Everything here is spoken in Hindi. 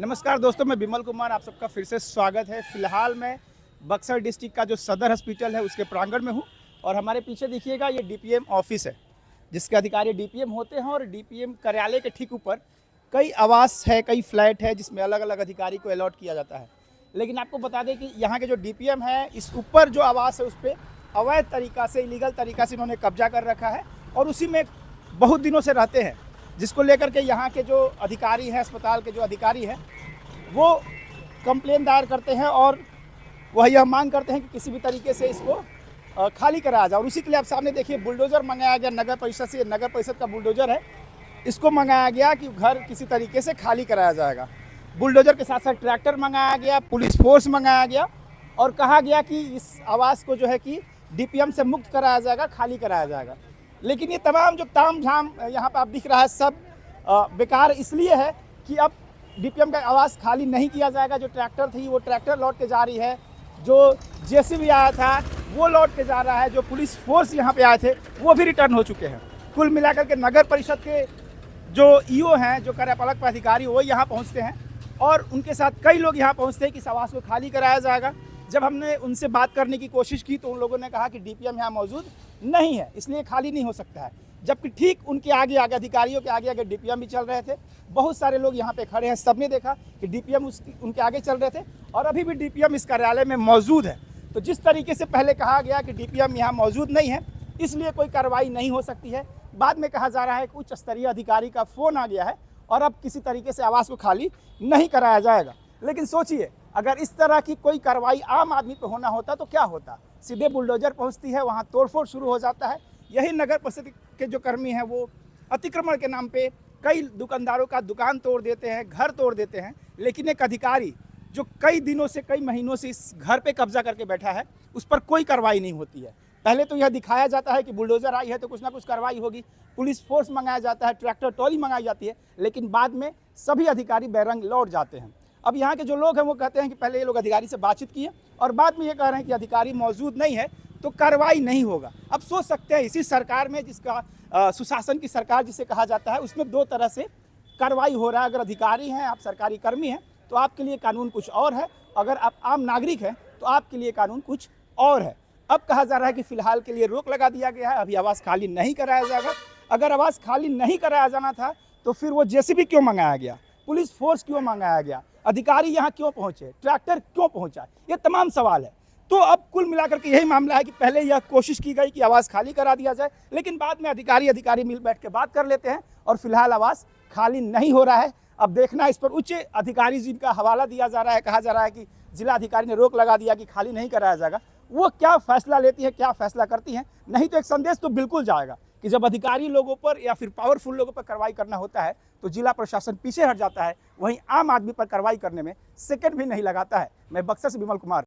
नमस्कार दोस्तों, मैं बिमल कुमार, आप सबका फिर से स्वागत है। फिलहाल मैं बक्सर डिस्ट्रिक्ट का जो सदर हॉस्पिटल है उसके प्रांगण में हूँ और हमारे पीछे देखिएगा ये डीपीएम ऑफिस है जिसके अधिकारी डीपीएम होते हैं। और डीपीएम कार्यालय के ठीक ऊपर कई आवास है, कई फ्लैट है जिसमें अलग अलग अधिकारी को अलॉट किया जाता है। लेकिन आपको बता दें कि यहाँ के जो डीपीएम है, इस ऊपर जो आवास है उस पर अवैध तरीक़ा से, इलीगल तरीक़ा से इन्होंने कब्जा कर रखा है और उसी में बहुत दिनों से रहते हैं, जिसको लेकर के यहाँ के जो अधिकारी हैं, अस्पताल के जो अधिकारी हैं, वो कंप्लेन दायर करते हैं और वह यह मांग करते हैं कि किसी भी तरीके से इसको खाली कराया जाए। और उसी के लिए आप सामने देखिए बुलडोज़र मंगाया गया नगर परिषद से। नगर परिषद का बुलडोज़र है, इसको मंगाया गया कि घर किसी तरीके से खाली कराया जाएगा। बुलडोज़र के साथ साथ ट्रैक्टर मंगाया गया, पुलिस फोर्स मंगाया गया और कहा गया कि इस आवास को जो है कि डीपीएम से मुक्त कराया जाएगा, खाली कराया जाएगा। लेकिन ये तमाम जो ताम झाम यहाँ पर आप दिख रहा है, सब बेकार इसलिए है कि अब डीपीएम का आवास खाली नहीं किया जाएगा। जो ट्रैक्टर थी वो ट्रैक्टर लौट के जा रही है, जो जेसीबी आया था वो लौट के जा रहा है, जो पुलिस फोर्स यहाँ पे आए थे वो भी रिटर्न हो चुके हैं। कुल मिलाकर के नगर परिषद के जो ईओ हैं, जो कार्यपालक पदाधिकारी, वो यहाँ पहुँचते हैं और उनके साथ कई लोग यहाँ पहुँचते हैं कि इस आवास को खाली कराया जाएगा। जब हमने उनसे बात करने की कोशिश की तो उन लोगों ने कहा कि डीपीएम यहाँ मौजूद नहीं है, इसलिए खाली नहीं हो सकता है। जबकि ठीक उनके आगे आगे, अधिकारियों के आगे आगे डीपीएम भी चल रहे थे। बहुत सारे लोग यहाँ पे खड़े हैं, सबने देखा कि डीपीएम उनके आगे चल रहे थे और अभी भी डीपीएम इस कार्यालय में मौजूद है। तो जिस तरीके से पहले कहा गया कि डीपीएम यहाँ मौजूद नहीं है, इसलिए कोई कार्रवाई नहीं हो सकती है, बाद में कहा जा रहा है कि उच्च स्तरीय अधिकारी का फ़ोन आ गया है और अब किसी तरीके से आवास को खाली नहीं कराया जाएगा। लेकिन सोचिए, अगर इस तरह की कोई कार्रवाई आम आदमी पे होना होता तो क्या होता? सीधे बुलडोजर पहुंचती है, वहां तोड़फोड़ शुरू हो जाता है। यही नगर परिषद के जो कर्मी हैं वो अतिक्रमण के नाम पे कई दुकानदारों का दुकान तोड़ देते हैं, घर तोड़ देते हैं। लेकिन एक अधिकारी जो कई दिनों से, कई महीनों से इस घर पे कब्जा करके बैठा है, उस पर कोई कार्रवाई नहीं होती है। पहले तो यह दिखाया जाता है कि बुलडोजर आई है तो कुछ ना कुछ कार्रवाई होगी, पुलिस फोर्स मंगाया जाता है, ट्रैक्टर ट्रॉली मंगाई जाती है, लेकिन बाद में सभी अधिकारी बेरंग लौट जाते हैं। अब यहाँ के जो लोग हैं वो कहते हैं कि पहले ये लोग अधिकारी से बातचीत किए और बाद में ये कह रहे हैं कि अधिकारी मौजूद नहीं है तो कार्रवाई नहीं होगा। अब सोच सकते हैं, इसी सरकार में, जिसका सुशासन की सरकार जिसे कहा जाता है, उसमें दो तरह से कार्रवाई हो रहा है। अगर अधिकारी हैं, आप सरकारी कर्मी हैं, तो आपके लिए कानून कुछ और है, अगर आप आम नागरिक हैं तो आपके लिए कानून कुछ और है। अब कहा जा रहा है कि फिलहाल के लिए रोक लगा दिया गया है, अभी आवास खाली नहीं कराया जाएगा। अगर आवास खाली नहीं कराया जाना था तो फिर वो जेसीबी क्यों मंगाया गया, पुलिस फोर्स क्यों मंगाया गया, अधिकारी यहाँ क्यों पहुँचे, ट्रैक्टर क्यों पहुँचा, ये तमाम सवाल है। तो अब कुल मिलाकर के यही मामला है कि पहले यह कोशिश की गई कि आवास खाली करा दिया जाए, लेकिन बाद में अधिकारी मिल बैठ के बात कर लेते हैं और फिलहाल आवास खाली नहीं हो रहा है। अब देखना इस पर उच्च अधिकारी जिनका हवाला दिया जा रहा है, कहा जा रहा है कि जिला अधिकारी ने रोक लगा दिया कि खाली नहीं कराया जाएगा, वो क्या फैसला लेती है, क्या फैसला करती हैं। नहीं तो एक संदेश तो बिल्कुल जाएगा कि जब अधिकारी लोगों पर या फिर पावरफुल लोगों पर कार्रवाई करना होता है तो जिला प्रशासन पीछे हट जाता है, वहीं आम आदमी पर कार्रवाई करने में सेकंड भी नहीं लगाता है। मैं बक्सर से बिमल कुमार।